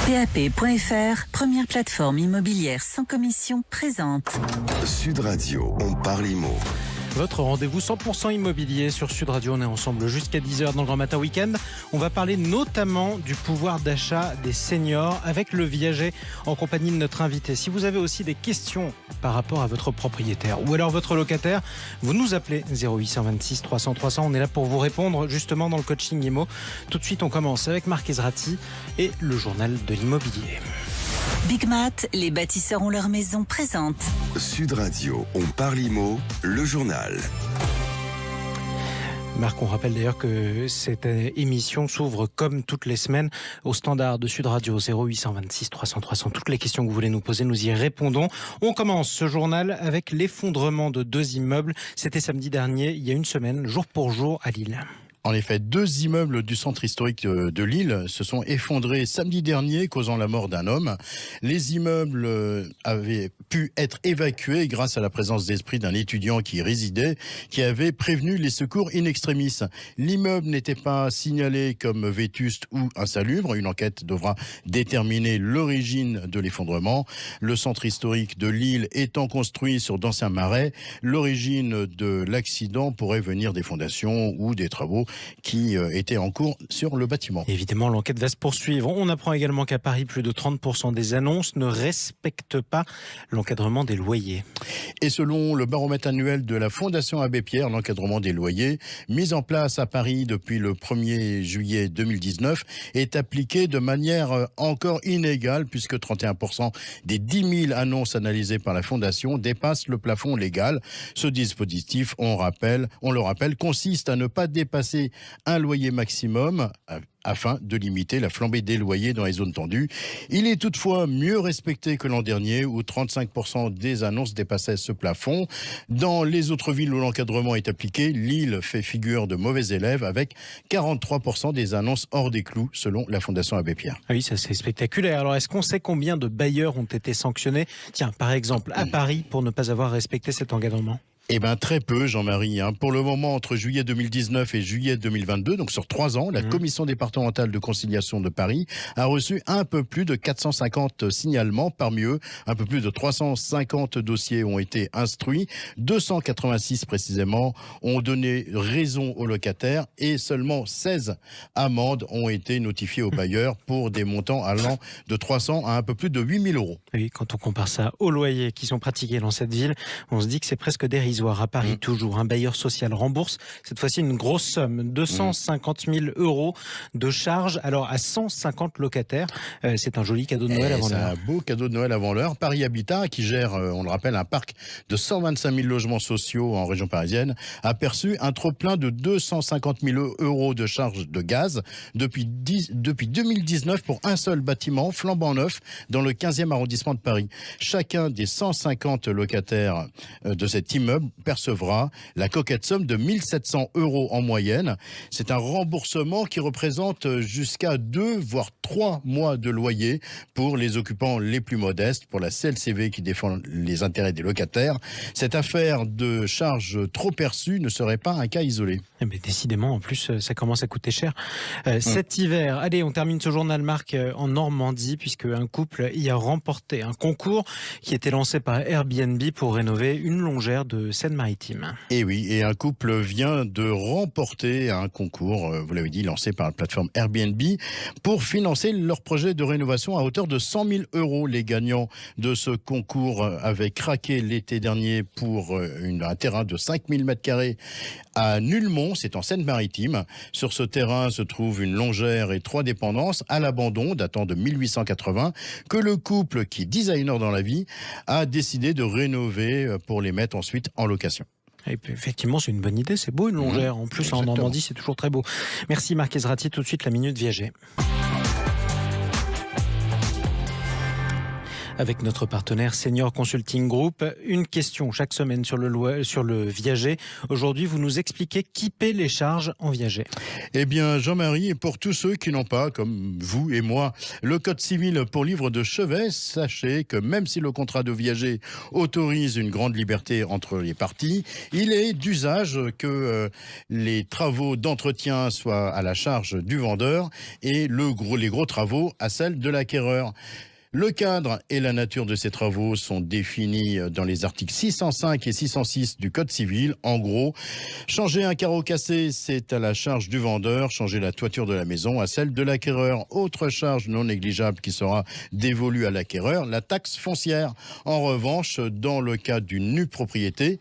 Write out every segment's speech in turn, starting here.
PAP.fr, première plateforme immobilière sans commission, présente Sud Radio, on parle immo. Votre rendez-vous 100% immobilier sur Sud Radio. On est ensemble jusqu'à 10h dans le Grand Matin Week-end. On va parler notamment du pouvoir d'achat des seniors avec le Viager en compagnie de notre invité. Si vous avez aussi des questions par rapport à votre propriétaire ou alors votre locataire, vous nous appelez 0826 300 300. On est là pour vous répondre justement dans le coaching IMO. Tout de suite, on commence avec Marc Ezrati et le journal de l'immobilier. Big Mat, les bâtisseurs ont leur maison, présente Sud Radio, on parle immo, le journal. Marc, on rappelle d'ailleurs que cette émission s'ouvre comme toutes les semaines au standard de Sud Radio 0826 300 300. Toutes les questions que vous voulez nous poser, nous y répondons. On commence ce journal avec l'effondrement de 2 immeubles. C'était samedi dernier, il y a une semaine, jour pour jour à Lille. En effet, 2 immeubles du centre historique de Lille se sont effondrés samedi dernier, causant la mort d'un homme. Les immeubles avaient pu être évacués grâce à la présence d'esprit d'un étudiant qui y résidait, qui avait prévenu les secours in extremis. L'immeuble n'était pas signalé comme vétuste ou insalubre. Une enquête devra déterminer l'origine de l'effondrement. Le centre historique de Lille étant construit sur d'anciens marais, l'origine de l'accident pourrait venir des fondations ou des travaux qui étaient en cours sur le bâtiment. Évidemment, l'enquête va se poursuivre. On apprend également qu'à Paris, plus de 30% des annonces ne respectent pas l'encadrement des loyers. Et selon le baromètre annuel de la Fondation Abbé Pierre, l'encadrement des loyers, mis en place à Paris depuis le 1er juillet 2019, est appliqué de manière encore inégale, puisque 31% des 10 000 annonces analysées par la Fondation dépassent le plafond légal. Ce dispositif, on le rappelle, consiste à ne pas dépasser un loyer maximum afin de limiter la flambée des loyers dans les zones tendues. Il est toutefois mieux respecté que l'an dernier où 35% des annonces dépassaient ce plafond. Dans les autres villes où l'encadrement est appliqué, Lille fait figure de mauvais élève avec 43% des annonces hors des clous selon la Fondation Abbé Pierre. Ah oui, ça c'est spectaculaire. Alors est-ce qu'on sait combien de bailleurs ont été sanctionnés, tiens, par exemple à Paris, pour ne pas avoir respecté cet encadrement ? Eh bien, très peu, Jean-Marie. Pour le moment, entre juillet 2019 et juillet 2022, donc sur 3 ans, la Commission départementale de conciliation de Paris a reçu un peu plus de 450 signalements. Parmi eux, un peu plus de 350 dossiers ont été instruits. 286 précisément ont donné raison aux locataires et seulement 16 amendes ont été notifiées aux bailleurs pour des montants allant de 300 à un peu plus de 8 000 euros. Oui, quand on compare ça aux loyers qui sont pratiqués dans cette ville, on se dit que c'est presque dérisoire. À Paris, toujours, un bailleur social rembourse cette fois-ci une grosse somme, 250 000 euros de charges, alors à 150 locataires. C'est un joli cadeau de Noël avant l'heure. C'est un beau cadeau de Noël avant l'heure. Paris Habitat, qui gère, on le rappelle, un parc de 125 000 logements sociaux en région parisienne, a perçu un trop-plein de 250 000 euros de charges de gaz depuis 2019 pour un seul bâtiment flambant neuf dans le 15e arrondissement de Paris. Chacun des 150 locataires de cet immeuble percevra la coquette somme de 1 700 euros en moyenne. C'est un remboursement qui représente jusqu'à 2 voire 3 mois de loyer pour les occupants les plus modestes, pour la CLCV qui défend les intérêts des locataires. Cette affaire de charges trop perçues ne serait pas un cas isolé. Mais décidément, en plus, ça commence à coûter cher. Cet hiver, allez, on termine ce journal, Marc, en Normandie, puisque un couple y a remporté un concours qui était lancé par Airbnb pour rénover une longère de Seine-Maritime. Et oui, et un couple vient de remporter un concours, vous l'avez dit, lancé par la plateforme Airbnb pour financer leur projet de rénovation à hauteur de 100 000 euros. Les gagnants de ce concours avaient craqué l'été dernier pour un terrain de 5 000 m² à Nulmont, c'est en Seine-Maritime. Sur ce terrain se trouve une longère et 3 dépendances à l'abandon datant de 1880 que le couple, qui est designer dans la vie, a décidé de rénover pour les mettre ensuite en location. Et puis, effectivement, c'est une bonne idée, c'est beau une longère. En plus, Exactement. En Normandie, c'est toujours très beau. Merci Marc Ezrati, tout de suite la Minute Viager. Avec notre partenaire Senior Consulting Group, une question chaque semaine sur le viager. Aujourd'hui, vous nous expliquez qui paie les charges en viager. Eh bien, Jean-Marie, et pour tous ceux qui n'ont pas, comme vous et moi, le code civil pour livre de chevet, sachez que même si le contrat de viager autorise une grande liberté entre les parties, il est d'usage que les travaux d'entretien soient à la charge du vendeur et les gros travaux à celle de l'acquéreur. Le cadre et la nature de ces travaux sont définis dans les articles 605 et 606 du Code civil. En gros, changer un carreau cassé, c'est à la charge du vendeur. Changer la toiture de la maison à celle de l'acquéreur. Autre charge non négligeable qui sera dévolue à l'acquéreur, la taxe foncière. En revanche, dans le cas d'une nue propriété,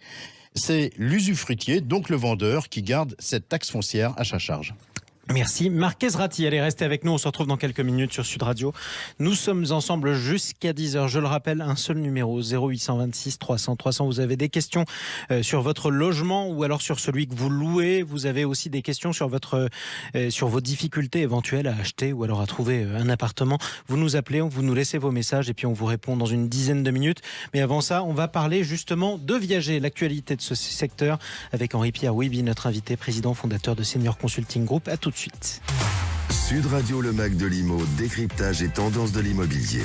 c'est l'usufruitier, donc le vendeur, qui garde cette taxe foncière à sa charge. Merci. Marc Ezrati, allez rester avec nous. On se retrouve dans quelques minutes sur Sud Radio. Nous sommes ensemble jusqu'à 10h. Je le rappelle, un seul numéro, 0826 300 300. Vous avez des questions sur votre logement ou alors sur celui que vous louez. Vous avez aussi des questions sur vos difficultés éventuelles à acheter ou alors à trouver un appartement. Vous nous appelez, vous nous laissez vos messages et puis on vous répond dans une dizaine de minutes. Mais avant ça, on va parler justement de viager, l'actualité de ce secteur avec Henri-Pierre Wiby, notre invité, président fondateur de Senior Consulting Group. À tout de suite. Sud Radio, le Mac de l'Imo, décryptage et tendance de l'immobilier.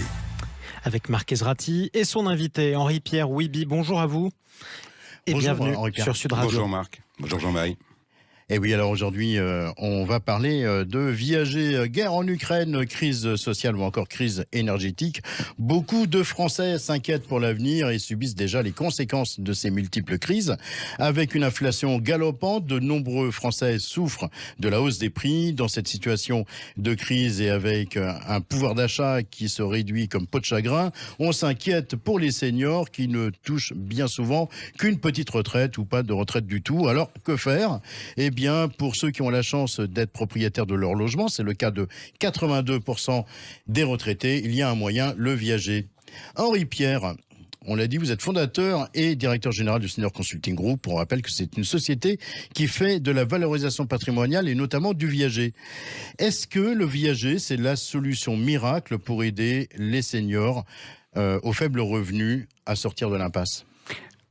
Avec Marc Ezrati et son invité Henri-Pierre Wiby. Bonjour à vous et bonjour, bienvenue sur Sud Radio. Bonjour Marc, bonjour Jean-Marie. Et oui, alors aujourd'hui, on va parler de viager, guerre en Ukraine, crise sociale ou encore crise énergétique. Beaucoup de Français s'inquiètent pour l'avenir et subissent déjà les conséquences de ces multiples crises. Avec une inflation galopante, de nombreux Français souffrent de la hausse des prix. Dans cette situation de crise et avec un pouvoir d'achat qui se réduit comme peau de chagrin, on s'inquiète pour les seniors qui ne touchent bien souvent qu'une petite retraite ou pas de retraite du tout. Alors, que faire ? Eh bien, pour ceux qui ont la chance d'être propriétaires de leur logement, c'est le cas de 82% des retraités, il y a un moyen, le viager. Henri-Pierre, on l'a dit, vous êtes fondateur et directeur général du Senior Consulting Group. On rappelle que c'est une société qui fait de la valorisation patrimoniale et notamment du viager. Est-ce que le viager, c'est la solution miracle pour aider les seniors aux faibles revenus à sortir de l'impasse ?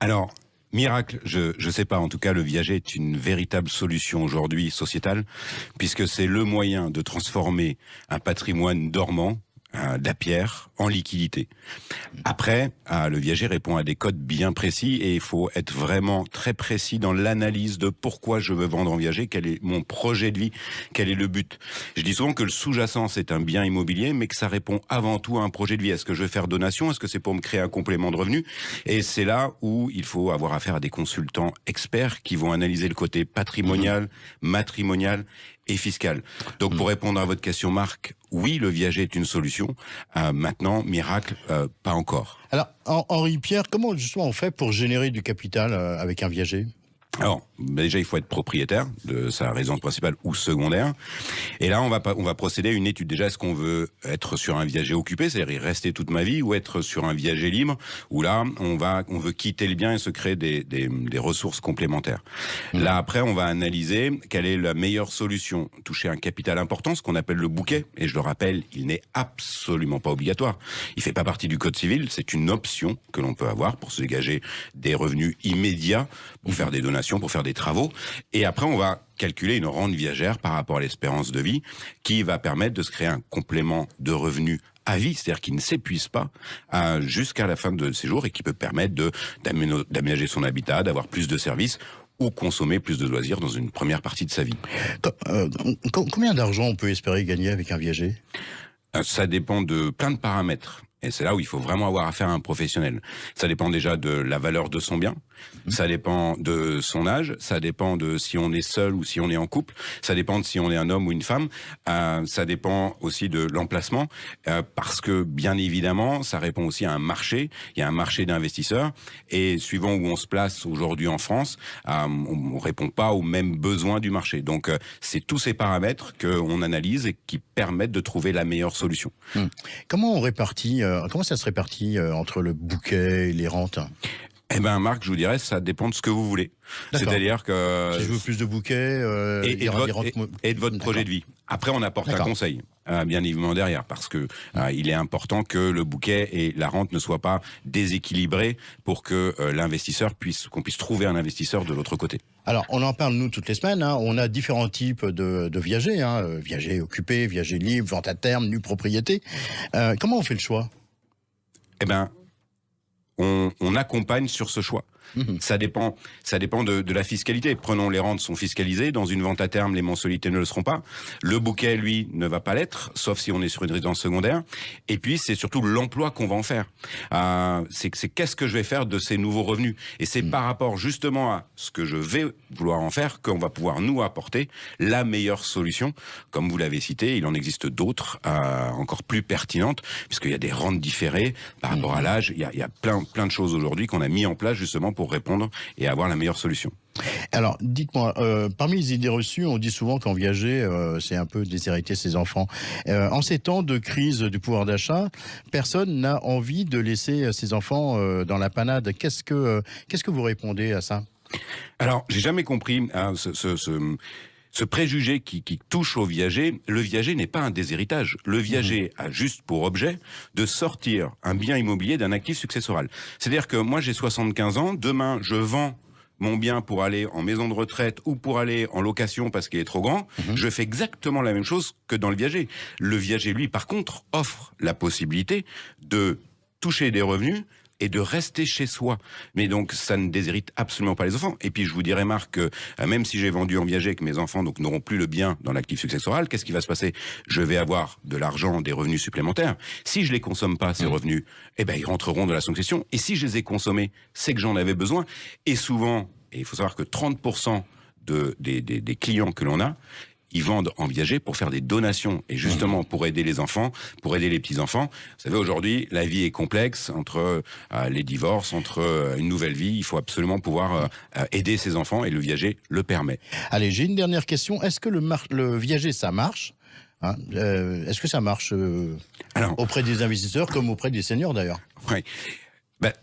Alors, miracle, je sais pas. En tout cas, le viager est une véritable solution aujourd'hui sociétale, puisque c'est le moyen de transformer un patrimoine dormant, de la pierre, en liquidité. Après, le viager répond à des codes bien précis et il faut être vraiment très précis dans l'analyse de pourquoi je veux vendre en viager, quel est mon projet de vie, quel est le but. Je dis souvent que le sous-jacent, c'est un bien immobilier, mais que ça répond avant tout à un projet de vie. Est-ce que je veux faire donation ? Est-ce que c'est pour me créer un complément de revenu ? Et c'est là où il faut avoir affaire à des consultants experts qui vont analyser le côté patrimonial, matrimonial et fiscal. Donc pour répondre à votre question, Marc, oui, le viager est une solution. Maintenant, miracle, pas encore. Alors, Henri-Pierre, comment justement on fait pour générer du capital avec un viager ? Alors, déjà, il faut être propriétaire de sa résidence principale ou secondaire. Et là, on va procéder à une étude. Déjà, est-ce qu'on veut être sur un viager occupé, c'est-à-dire y rester toute ma vie, ou être sur un viager libre, où là, on veut quitter le bien et se créer des ressources complémentaires. Là, après, on va analyser quelle est la meilleure solution. Toucher un capital important, ce qu'on appelle le bouquet. Et je le rappelle, il n'est absolument pas obligatoire. Il fait pas partie du Code civil. C'est une option que l'on peut avoir pour se dégager des revenus immédiats, pour faire des donations, pour faire des travaux. Et après, on va calculer une rente viagère par rapport à l'espérance de vie qui va permettre de se créer un complément de revenus à vie, c'est-à-dire qui ne s'épuise pas jusqu'à la fin de ses jours et qui peut permettre d'aménager son habitat, d'avoir plus de services ou consommer plus de loisirs dans une première partie de sa vie. Combien d'argent on peut espérer gagner avec un viager ? Ça dépend de plein de paramètres. Et c'est là où il faut vraiment avoir affaire à un professionnel. Ça dépend déjà de la valeur de son bien, ça dépend de son âge, ça dépend de si on est seul ou si on est en couple, ça dépend de si on est un homme ou une femme, ça dépend aussi de l'emplacement, parce que bien évidemment, ça répond aussi à un marché. Il y a un marché d'investisseurs et suivant où on se place aujourd'hui en France, on répond pas aux mêmes besoins du marché. Donc c'est tous ces paramètres qu'on analyse et qui permettent de trouver la meilleure solution. Comment ça se répartit entre le bouquet et les rentes ? Eh ben, Marc, je vous dirais, ça dépend de ce que vous voulez. D'accord. C'est-à-dire que si je veux plus de bouquets et de votre projet de vie. Après, on apporte un conseil. bien évidemment derrière, parce que il est important que le bouquet et la rente ne soient pas déséquilibrés pour que qu'on puisse trouver un investisseur de l'autre côté. Alors, on en parle, nous, toutes les semaines. On a différents types de viagers. Viagers occupés, viagers libres, vente à terme, nue propriété. Comment on fait le choix ? Eh bien, on accompagne sur ce choix. Ça dépend de la fiscalité. Prenons, les rentes sont fiscalisées. Dans une vente à terme, les mensualités ne le seront pas. Le bouquet, lui, ne va pas l'être, sauf si on est sur une résidence secondaire. Et puis, c'est surtout l'emploi qu'on va en faire. C'est qu'est-ce que je vais faire de ces nouveaux revenus. Et c'est par rapport justement à ce que je vais vouloir en faire qu'on va pouvoir nous apporter la meilleure solution. Comme vous l'avez cité, il en existe d'autres encore plus pertinentes, puisqu'il y a des rentes différées par rapport à l'âge. Il y a plein de choses aujourd'hui qu'on a mis en place justement pour répondre et avoir la meilleure solution. Alors, dites-moi, parmi les idées reçues, on dit souvent qu'en viager, c'est un peu déshériter ses enfants. En ces temps de crise du pouvoir d'achat, personne n'a envie de laisser ses enfants dans la panade. Qu'est-ce que vous répondez à ça ? Alors, j'ai jamais compris ce préjugé qui touche au viager. Le viager n'est pas un déshéritage. Le viager a juste pour objet de sortir un bien immobilier d'un actif successoral. C'est-à-dire que moi, j'ai 75 ans. Demain, je vends mon bien pour aller en maison de retraite ou pour aller en location parce qu'il est trop grand. Je fais exactement la même chose que dans le viager. Le viager, lui, par contre, offre la possibilité de toucher des revenus et de rester chez soi. Mais donc, ça ne déshérite absolument pas les enfants. Et puis, je vous dirais, Marc, que même si j'ai vendu en viager, que mes enfants donc n'auront plus le bien dans l'actif successoral, qu'est-ce qui va se passer ? Je vais avoir de l'argent, des revenus supplémentaires. Si je les consomme pas, ces revenus, eh ben, ils rentreront dans la succession. Et si je les ai consommés, c'est que j'en avais besoin. Et souvent, et il faut savoir que 30% des clients que l'on a, ils vendent en viager pour faire des donations et justement pour aider les enfants, pour aider les petits-enfants. Vous savez, aujourd'hui, la vie est complexe entre les divorces, entre une nouvelle vie. Il faut absolument pouvoir aider ses enfants et le viager le permet. Allez, j'ai une dernière question. Est-ce que le viager, ça marche ? Est-ce que ça marche auprès des investisseurs comme auprès des seniors d'ailleurs ? Oui.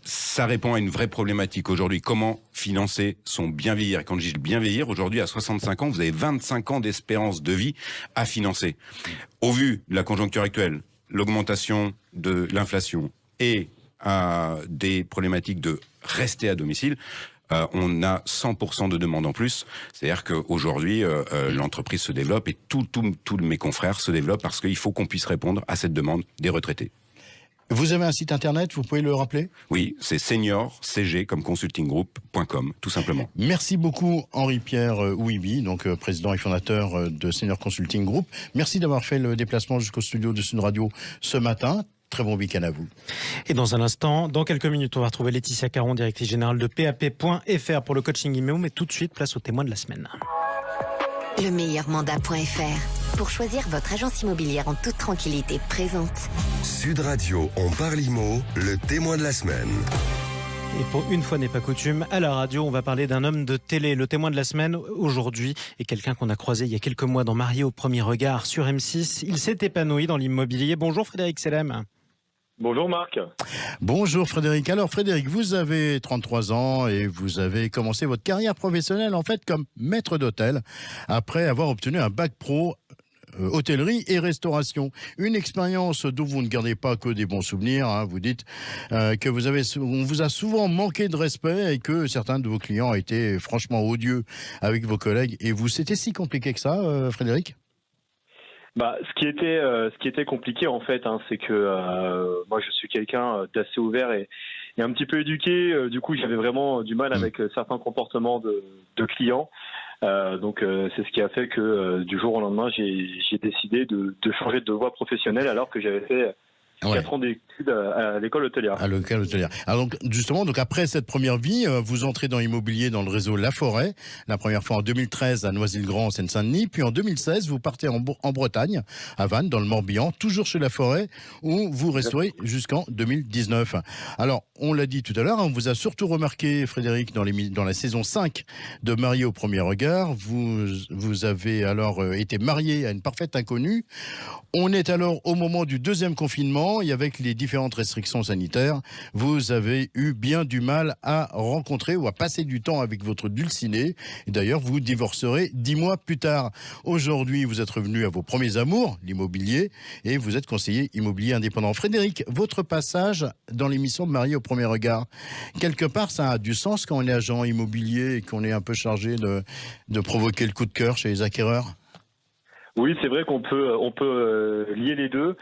Ça répond à une vraie problématique aujourd'hui. Comment financer son bien vieillir ? Et quand je dis bien vieillir, aujourd'hui, à 65 ans, vous avez 25 ans d'espérance de vie à financer. Au vu de la conjoncture actuelle, l'augmentation de l'inflation et des problématiques de rester à domicile, on a 100% de demandes en plus. C'est-à-dire qu'aujourd'hui, l'entreprise se développe et tous mes confrères se développent parce qu'il faut qu'on puisse répondre à cette demande des retraités. Vous avez un site internet, vous pouvez le rappeler ? Oui, c'est seniorcg comme consultinggroup.com, tout simplement. Merci beaucoup Henri-Pierre Ouibi, donc président et fondateur de Senior Consulting Group. Merci d'avoir fait le déplacement jusqu'au studio de Sud Radio ce matin. Très bon week-end à vous. Et dans un instant, dans quelques minutes, on va retrouver Laetitia Caron, directrice générale de PAP.fr pour le coaching IMO. Mais tout de suite, place au témoin de la semaine. Le meilleur mandat.fr pour choisir votre agence immobilière en toute tranquillité présente. Sud Radio, on parle IMO, le témoin de la semaine. Et pour une fois n'est pas coutume, à la radio, on va parler d'un homme de télé. Le témoin de la semaine, aujourd'hui, est quelqu'un qu'on a croisé il y a quelques mois dans Marié au premier regard sur M6. Il s'est épanoui dans l'immobilier. Bonjour Frédéric Sellem. Bonjour Marc. Bonjour Frédéric. Alors Frédéric, vous avez 33 ans et vous avez commencé votre carrière professionnelle en fait comme maître d'hôtel après avoir obtenu un bac pro hôtellerie et restauration. Une expérience dont vous ne gardez pas que des bons souvenirs. Vous dites que on vous a souvent manqué de respect et que certains de vos clients étaient franchement odieux avec vos collègues. Et vous, c'était si compliqué que ça, Frédéric ? Ce qui était compliqué en fait, c'est que moi je suis quelqu'un d'assez ouvert et un petit peu éduqué. Du coup, j'avais vraiment du mal avec certains comportements de clients. Donc c'est ce qui a fait que du jour au lendemain, j'ai décidé de changer de voie professionnelle alors que j'avais fait 4 ans d'études à l'école hôtelière. À l'école hôtelière. Alors donc, justement, après cette première vie, vous entrez dans l'immobilier dans le réseau La Forêt, la première fois en 2013 à Noisy-le-Grand, en Seine-Saint-Denis, puis en 2016, vous partez en Bretagne, à Vannes, dans le Morbihan, toujours chez La Forêt, où vous resterez jusqu'en 2019. Alors, on l'a dit tout à l'heure, on vous a surtout remarqué, Frédéric, dans la saison 5 de Marié au premier regard. Vous avez alors été marié à une parfaite inconnue. On est alors au moment du deuxième confinement. confinement et avec les différentes restrictions sanitaires, vous avez eu bien du mal à rencontrer ou à passer du temps avec votre dulcinée. Et d'ailleurs, vous divorcerez 10 mois plus tard. Aujourd'hui, vous êtes revenu à vos premiers amours, l'immobilier, et vous êtes conseiller immobilier indépendant. Frédéric, votre passage dans l'émission de Mariés au premier regard, quelque part, ça a du sens quand on est agent immobilier et qu'on est un peu chargé de provoquer le coup de cœur chez les acquéreurs? Oui, c'est vrai qu'on peut lier les deux.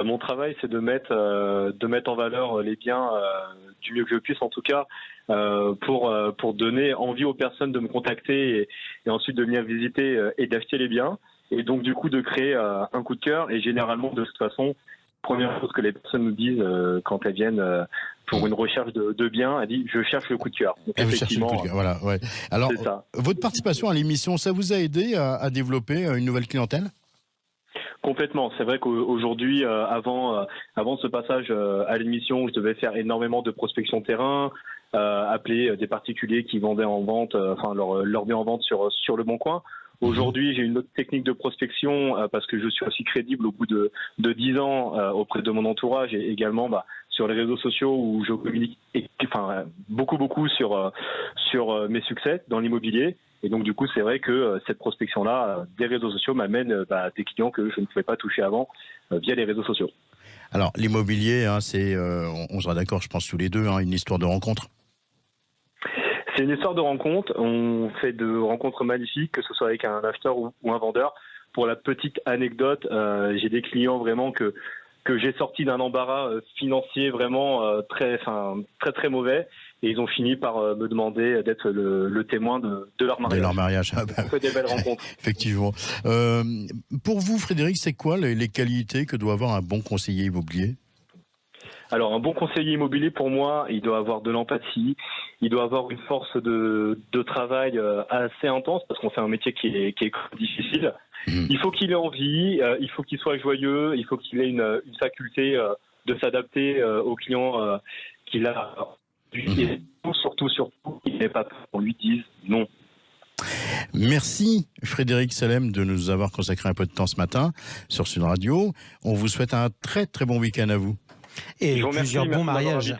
Mon travail, c'est de mettre en valeur les biens du mieux que je puisse, en tout cas, pour donner envie aux personnes de me contacter et ensuite de venir visiter et d'acheter les biens. Et donc, du coup, de créer un coup de cœur. Et généralement, de toute façon, première chose que les personnes nous disent quand elles viennent pour une recherche de biens, elles disent « je cherche le coup de cœur ». Donc, effectivement, voilà, ouais. Alors, c'est ça. Votre participation à l'émission, ça vous a aidé à développer une nouvelle clientèle? Complètement. C'est vrai qu'aujourd'hui, avant ce passage à l'émission, je devais faire énormément de prospection terrain, appeler des particuliers qui vendaient en vente, leur biens en vente sur le Bon Coin. Aujourd'hui, j'ai une autre technique de prospection parce que je suis aussi crédible au bout de 10 ans auprès de mon entourage et également sur les réseaux sociaux où je communique beaucoup sur mes succès dans l'immobilier. Et donc, du coup, c'est vrai que cette prospection-là des réseaux sociaux m'amène des clients que je ne pouvais pas toucher avant via les réseaux sociaux. Alors, l'immobilier, c'est, on sera d'accord, je pense tous les deux, une histoire de rencontre. C'est une histoire de rencontre. On fait de rencontres magnifiques, que ce soit avec un acheteur ou un vendeur. Pour la petite anecdote, j'ai des clients vraiment que j'ai sortis d'un embarras financier vraiment très mauvais. Et ils ont fini par me demander d'être le témoin de leur mariage. De leur mariage. On fait des belles rencontres. Effectivement. Pour vous, Frédéric, c'est quoi les qualités que doit avoir un bon conseiller immobilier? Alors, un bon conseiller immobilier, pour moi, il doit avoir de l'empathie, il doit avoir une force de travail assez intense, parce qu'on fait un métier qui est difficile. Il faut qu'il ait envie, il faut qu'il soit joyeux, il faut qu'il ait une faculté de s'adapter aux clients qu'il a. Et surtout, il n'est pas peur qu'on lui dise non. Merci Frédéric Salem de nous avoir consacré un peu de temps ce matin sur Sud Radio. On vous souhaite un très très bon week-end à vous. Et plusieurs bons mariages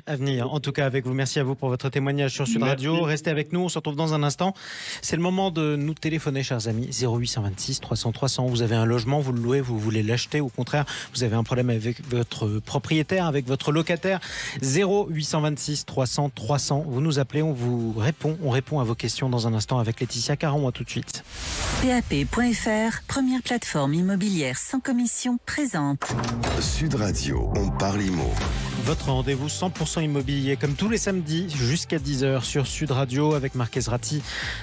à venir. En tout cas, avec vous, merci à vous pour votre témoignage sur Sud Radio. Restez avec nous, on se retrouve dans un instant. C'est le moment de nous téléphoner, chers amis. 0826 300 300. Vous avez un logement, vous le louez, vous voulez l'acheter. Au contraire, vous avez un problème avec votre propriétaire, avec votre locataire. 0826 300 300. Vous nous appelez, on vous répond. On répond à vos questions dans un instant avec Laetitia Caron. À tout de suite. PAP.fr, première plateforme immobilière sans commission présente. Sud Radio, on parle immo. Votre rendez-vous 100% immobilier, comme tous les samedis, jusqu'à 10h sur Sud Radio, avec Marc Ezrati,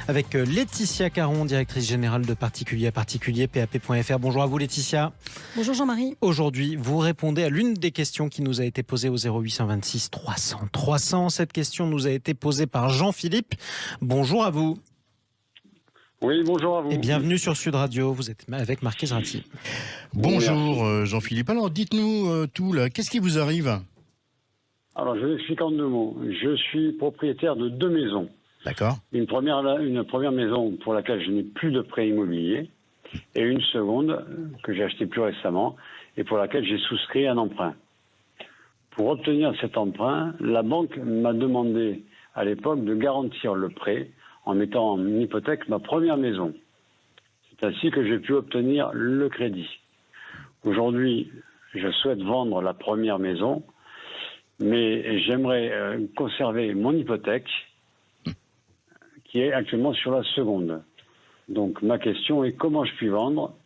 avec Laetitia Caron, directrice générale de particulier à particulier, PAP.fr. Bonjour à vous Laetitia. Bonjour Jean-Marie. Aujourd'hui, vous répondez à l'une des questions qui nous a été posée au 0826 300 300. Cette question nous a été posée par Jean-Philippe. Bonjour à vous. Oui, bonjour à vous. Et bienvenue sur Sud Radio, vous êtes avec Marc Ezrati. Bonjour Jean-Philippe. Alors dites-nous tout là, qu'est-ce qui vous arrive? Alors je vous explique en 2 mots. Je suis propriétaire de 2 maisons. D'accord. Une première maison pour laquelle je n'ai plus de prêt immobilier et une seconde que j'ai achetée plus récemment et pour laquelle j'ai souscrit un emprunt. Pour obtenir cet emprunt, la banque m'a demandé à l'époque de garantir le prêt en mettant en hypothèque ma première maison. C'est ainsi que j'ai pu obtenir le crédit. Aujourd'hui, je souhaite vendre la première maison, mais j'aimerais conserver mon hypothèque qui est actuellement sur la seconde. Donc ma question est comment puis-je vendre,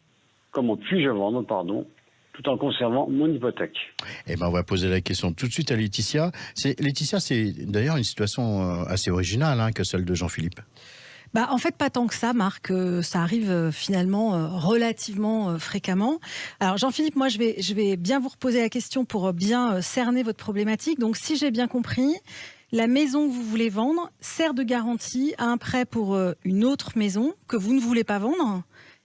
tout en conservant mon hypothèque. Eh ben, on va poser la question tout de suite à Laetitia. Laetitia, c'est d'ailleurs une situation assez originale que celle de Jean-Philippe. En fait, pas tant que ça, Marc. Ça arrive finalement relativement fréquemment. Alors, Jean-Philippe, moi, je vais bien vous reposer la question pour bien cerner votre problématique. Donc, si j'ai bien compris, la maison que vous voulez vendre sert de garantie à un prêt pour une autre maison que vous ne voulez pas vendre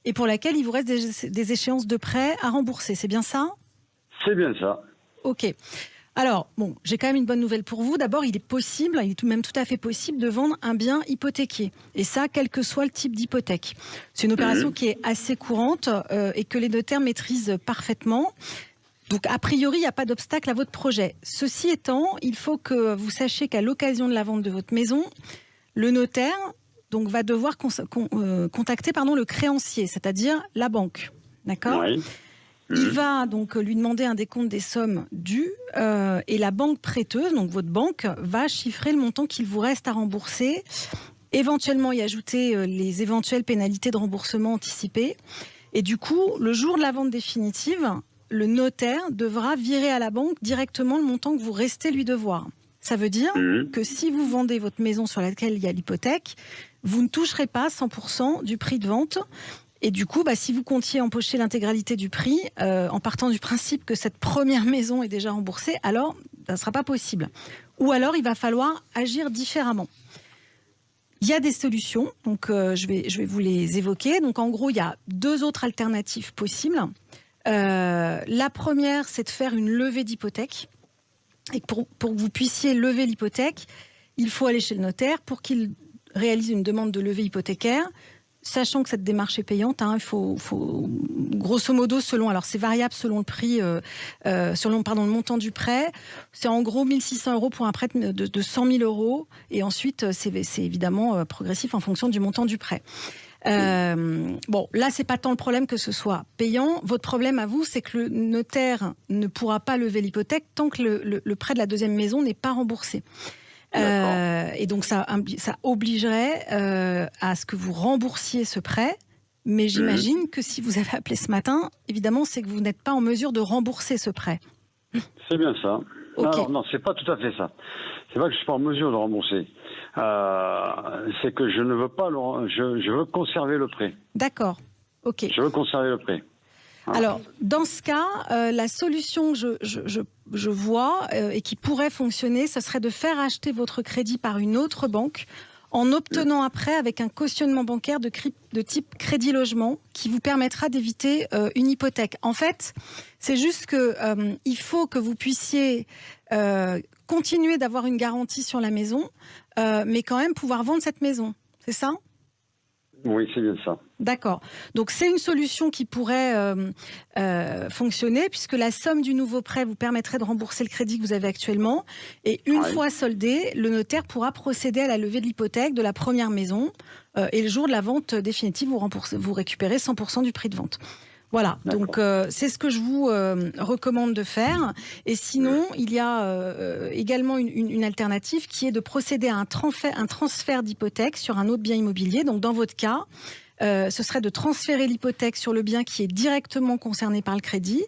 et pour laquelle il vous reste des échéances de prêt à rembourser. C'est bien ça? C'est bien ça. Ok. Alors, j'ai quand même une bonne nouvelle pour vous. D'abord, il est même tout à fait possible de vendre un bien hypothéqué. Et ça, quel que soit le type d'hypothèque. C'est une opération qui est assez courante et que les notaires maîtrisent parfaitement. Donc, a priori, il n'y a pas d'obstacle à votre projet. Ceci étant, il faut que vous sachiez qu'à l'occasion de la vente de votre maison, le notaire donc, va devoir contacter le créancier, c'est-à-dire la banque. D'accord ? Oui. Il va donc lui demander un décompte des sommes dues et la banque prêteuse, donc votre banque, va chiffrer le montant qu'il vous reste à rembourser, éventuellement y ajouter les éventuelles pénalités de remboursement anticipées. Et du coup, le jour de la vente définitive, le notaire devra virer à la banque directement le montant que vous restez lui devoir. Ça veut dire que si vous vendez votre maison sur laquelle il y a l'hypothèque, vous ne toucherez pas 100% du prix de vente. Et du coup, si vous comptiez empocher l'intégralité du prix, en partant du principe que cette première maison est déjà remboursée, alors ça ne sera pas possible. Ou alors, il va falloir agir différemment. Il y a des solutions, donc je vais vous les évoquer. Donc en gros, il y a 2 autres alternatives possibles. La première, c'est de faire une levée d'hypothèque. Et pour que vous puissiez lever l'hypothèque, il faut aller chez le notaire pour qu'il réalise une demande de levée hypothécaire. Sachant que cette démarche est payante, il faut grosso modo, alors c'est variable selon le prix, selon le montant du prêt. C'est en gros 1 600 € pour un prêt de 100 000 €. Et ensuite, c'est évidemment progressif en fonction du montant du prêt. Là, c'est pas tant le problème que ce soit payant. Votre problème à vous, c'est que le notaire ne pourra pas lever l'hypothèque tant que le prêt de la deuxième maison n'est pas remboursé. Et donc ça obligerait à ce que vous remboursiez ce prêt. Mais j'imagine que si vous avez appelé ce matin, évidemment, c'est que vous n'êtes pas en mesure de rembourser ce prêt. C'est bien ça. Okay. Non, c'est pas tout à fait ça. C'est pas que je suis pas en mesure de rembourser. C'est que je ne veux pas je veux conserver le prêt. D'accord. Ok. Je veux conserver le prêt. Voilà. Alors, dans ce cas, la solution que je vois et qui pourrait fonctionner, ce serait de faire acheter votre crédit par une autre banque en obtenant après avec un cautionnement bancaire de type crédit logement qui vous permettra d'éviter une hypothèque. En fait, c'est juste que il faut que vous puissiez continuer d'avoir une garantie sur la maison, mais quand même pouvoir vendre cette maison. C'est ça ? Oui, c'est bien ça. D'accord. Donc, c'est une solution qui pourrait fonctionner puisque la somme du nouveau prêt vous permettrait de rembourser le crédit que vous avez actuellement. Et une fois soldé, le notaire pourra procéder à la levée de l'hypothèque de la première maison. Et le jour de la vente définitive, vous récupérez 100% du prix de vente. Voilà, donc c'est ce que je vous recommande de faire. Et sinon, il y a également une alternative qui est de procéder à un transfert d'hypothèque sur un autre bien immobilier. Donc dans votre cas, ce serait de transférer l'hypothèque sur le bien qui est directement concerné par le crédit.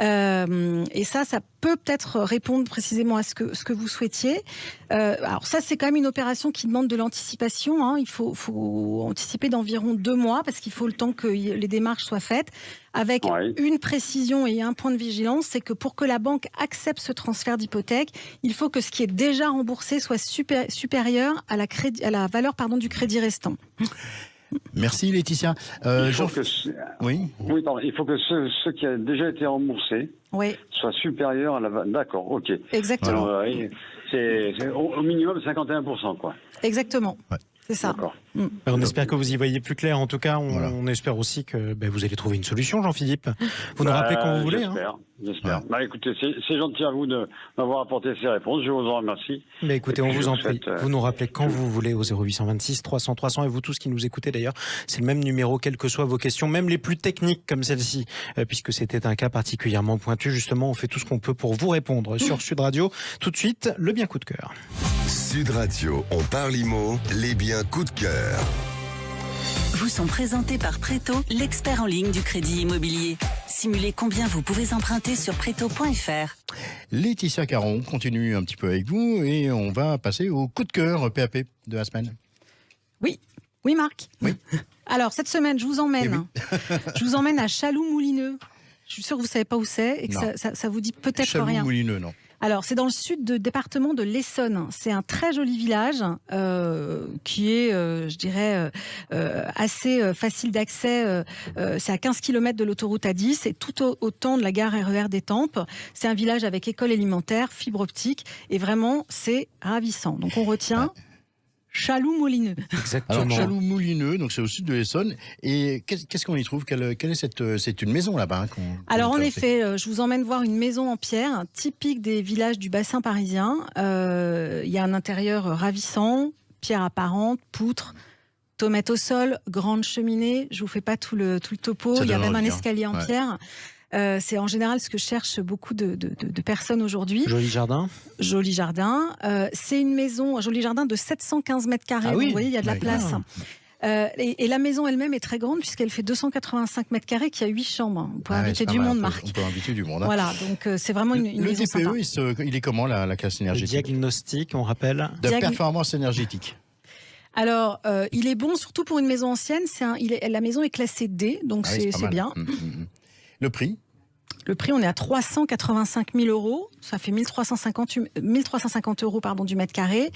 Et ça peut-être répondre précisément à ce que vous souhaitiez. Alors ça, c'est quand même une opération qui demande de l'anticipation. Il faut anticiper d'environ 2 mois parce qu'il faut le temps que les démarches soient faites. Avec une précision et un point de vigilance, c'est que pour que la banque accepte ce transfert d'hypothèque, il faut que ce qui est déjà remboursé soit supérieur à la valeur du crédit restant. Merci Laetitia. Il faut que ce qui a déjà été remboursé soit supérieur à la... D'accord, ok. Exactement. Alors, c'est au minimum 51%, quoi. Exactement. Ouais. C'est ça. D'accord. On espère que vous y voyez plus clair. En tout cas, on espère aussi que vous allez trouver une solution, Jean-Philippe. Vous nous rappelez quand vous voulez. J'espère. Écoutez, c'est gentil à vous de m'avoir apporté ces réponses. Je vous en remercie. Écoutez, on vous en prie. Vous nous rappelez quand vous voulez au 0826 300 300. Et vous tous qui nous écoutez d'ailleurs, c'est le même numéro, quelles que soient vos questions, même les plus techniques comme celle-ci, puisque c'était un cas particulièrement pointu. Justement, on fait tout ce qu'on peut pour vous répondre sur Sud Radio. Tout de suite, le bien coup de cœur. Sud Radio, on parle IMO, les biens coup de cœur. Vous sont présentés par Préto, l'expert en ligne du crédit immobilier. Simulez combien vous pouvez emprunter sur Préto.fr. Laetitia Caron continue un petit peu avec vous et on va passer au coup de cœur PAP de la semaine. Oui, Marc. Oui. Alors, cette semaine, je vous emmène à Chaloux-Moulineux. Je suis sûre que vous ne savez pas où c'est et que ça vous dit peut-être rien. Chaloux-Moulineux, non. Alors, c'est dans le sud du département de l'Essonne. C'est un très joli village qui est, je dirais, assez facile d'accès. C'est à 15 km de l'autoroute A10 et tout autant de la gare RER d'Étampes. C'est un village avec école élémentaire, fibre optique et vraiment, c'est ravissant. Donc, on retient... Chaloux-Molineux. Exactement. Alors, Chaloux-Moulineux, donc c'est au sud de l'Essonne. Et qu'est-ce qu'on y trouve? Quelle est c'est une maison là-bas Alors en effet, je vous emmène voir une maison en pierre, typique des villages du bassin parisien. Il y a un intérieur ravissant, pierre apparente, poutres, tomates au sol, grande cheminée. Je vous fais pas tout le topo. Il y a même un escalier en pierre. C'est en général ce que cherchent beaucoup de personnes aujourd'hui. Joli jardin. Joli jardin. C'est une maison, un joli jardin de 715 mètres carrés. Vous voyez, il y a de la place. Et la maison elle-même est très grande puisqu'elle fait 285 mètres carrés, qui a 8 chambres. On peut inviter du monde, Marc. On peut inviter du monde. Voilà, donc c'est vraiment une maison sympa. Le DPE, il est comment la classe énergétique? Le diagnostic, on rappelle. De performance énergétique. Alors, il est bon surtout pour une maison ancienne. La maison est classée D, donc c'est bien. Le prix? Le prix, on est à 385 000 euros. Ça fait 1350 euros du mètre carré.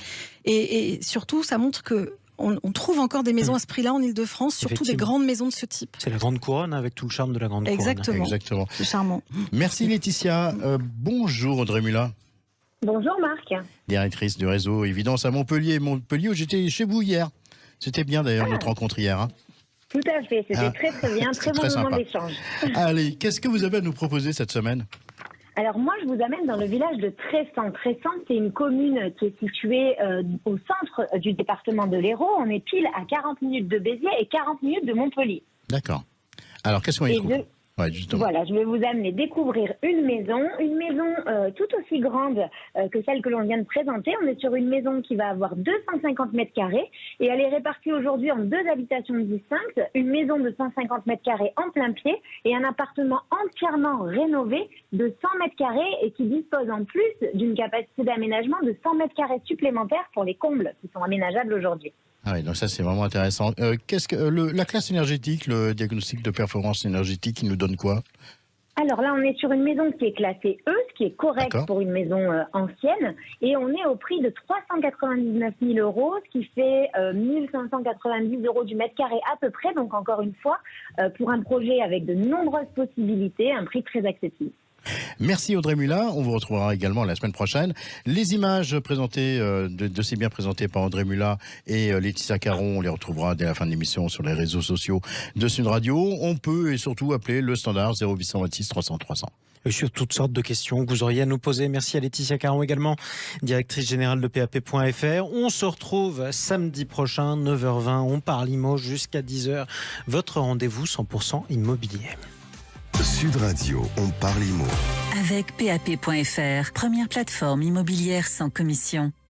Et surtout, ça montre que on trouve encore des maisons à ce prix-là en Ile-de-France, surtout des grandes maisons de ce type. C'est la grande couronne avec tout le charme de la grande couronne. Exactement. C'est charmant. Merci Laetitia. Bonjour Audrey Mulat. Bonjour Marc. Directrice du réseau Évidence à Montpellier où j'étais chez vous hier. C'était bien d'ailleurs notre rencontre hier. Hein. Tout à fait, c'était très bien, très bon moment d'échange. Allez, qu'est-ce que vous avez à nous proposer cette semaine? Alors moi, je vous amène dans le village de Tressan. Tressan, c'est une commune qui est située au centre du département de l'Hérault. On est pile à 40 minutes de Béziers et 40 minutes de Montpellier. D'accord. Alors, qu'est-ce qu'on y trouve? Voilà, je vais vous amener découvrir une maison tout aussi grande que celle que l'on vient de présenter. On est sur une maison qui va avoir 250 mètres carrés et elle est répartie aujourd'hui en 2 habitations distinctes, une maison de 150 mètres carrés en plein pied et un appartement entièrement rénové de 100 mètres carrés et qui dispose en plus d'une capacité d'aménagement de 100 mètres carrés supplémentaires pour les combles qui sont aménageables aujourd'hui. Ah oui, donc ça c'est vraiment intéressant. Qu'est-ce que la classe énergétique, le diagnostic de performance énergétique, il nous donne quoi? Alors là, on est sur une maison qui est classée E, ce qui est correct pour une maison ancienne, et on est au prix de 399 000 euros, ce qui fait 1 590 euros du mètre carré à peu près. Donc encore une fois, pour un projet avec de nombreuses possibilités, un prix très accessible. Merci Audrey Mulat, on vous retrouvera également la semaine prochaine. Les images présentées, de ces biens présentés par Audrey Mulat et Laetitia Caron, on les retrouvera dès la fin de l'émission sur les réseaux sociaux de Sud Radio. On peut et surtout appeler le standard 0826 300 300. Et sur toutes sortes de questions que vous auriez à nous poser. Merci à Laetitia Caron également, directrice générale de PAP.fr. On se retrouve samedi prochain, 9h20. On parle IMO jusqu'à 10h. Votre rendez-vous 100% immobilier. Sud Radio, on parle IMO. Avec PAP.fr, première plateforme immobilière sans commission.